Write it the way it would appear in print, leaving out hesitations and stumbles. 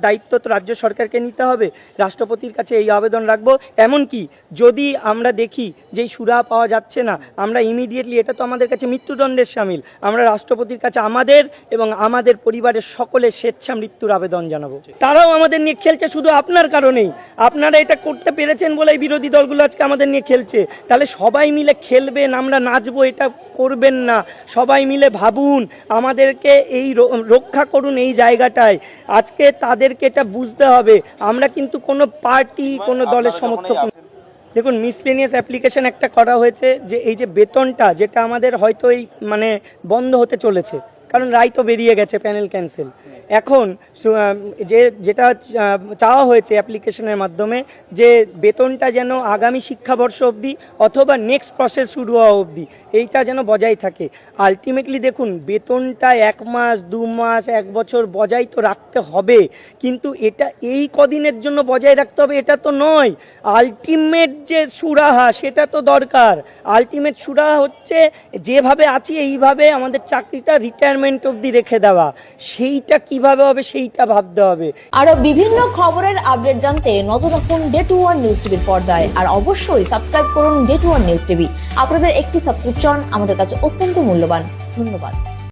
দায়িত্ব তো রাজ্য সরকারকে নিতে হবে। রাষ্ট্রপতির কাছে এই আবেদন রাখবো। এমনকি যদি আমরা দেখি যে সুরাহা পাওয়া যাচ্ছে না, আমরা ইমিডিয়েটলি, এটা তো আমাদের কাছে মৃত্যুদণ্ডের শামিল, আমরা রাষ্ট্রপতির কাছে আমাদের এবং আমাদের পরিবারের সকলের স্বেচ্ছা মৃত্যুর আবেদন জানাবো। তারাও আমাদের নিয়ে খেলছে শুধু আপনার কারণেই। আপনারা এটা করতে পেরেছেন বলেই বিরোধী দলগুলো আজকে আমাদের নিয়ে খেলছে। তাহলে সবাই মিলে খেলবেন, আমরা নাচবো, এটা করবেন না। সবাই মিলে ভাবুন, আমাদেরকে এই রক্ষা করুন এই জায়গাটায়। আজকে তাদেরকে এটা বুঝতে হবে, আমরা কিন্তু কোনো পার্টি, কোনো দলের সমর্থক। দেখুন, মিসলেনিয়াস অ্যাপ্লিকেশন একটা করা হয়েছে যে এই যে বেতনটা, যেটা আমাদের হয়তো এই মানে বন্ধ হতে চলেছে, কারণ রায় তো বেরিয়ে গেছে, প্যানেল ক্যান্সেল। এখন যেটা চাওয়া হয়েছে অ্যাপ্লিকেশনের মাধ্যমে, যে বেতনটা যেন আগামী শিক্ষাবর্ষ অবধি অথবা নেক্সট প্রসেস শুরু হওয়া অবধি এইটা যেন বজায় থাকে। আলটিমেটলি দেখুন, বেতনটা 1 মাস 2 মাস 1 বছর বজায় তো রাখতে হবে, কিন্তু এটা এই কদিনের জন্য বজায় রাখতে হবে এটা তো নয়। আলটিমেট যে সুরাহা সেটা তো দরকার। আলটিমেট সুরাহা হচ্ছে যেভাবে আছি এইভাবে আমাদের চাকরিটা রিটায়ারমেন্ট অবধি রেখে দেওয়া। সেইটা কিভাবে হবে সেইটা ভাবতে হবে। আরো বিভিন্ন খবরের আপডেট জানতে নজর রাখুন ডে 21 নিউজ টিভির পর্দায়। আর অবশ্যই সাবস্ক্রাইব করুন ডে 21 নিউজ টিভি। আপনাদের একটি সাবস্ক্রিপশন আমাদের কাছে অত্যন্ত মূল্যবান। ধন্যবাদ।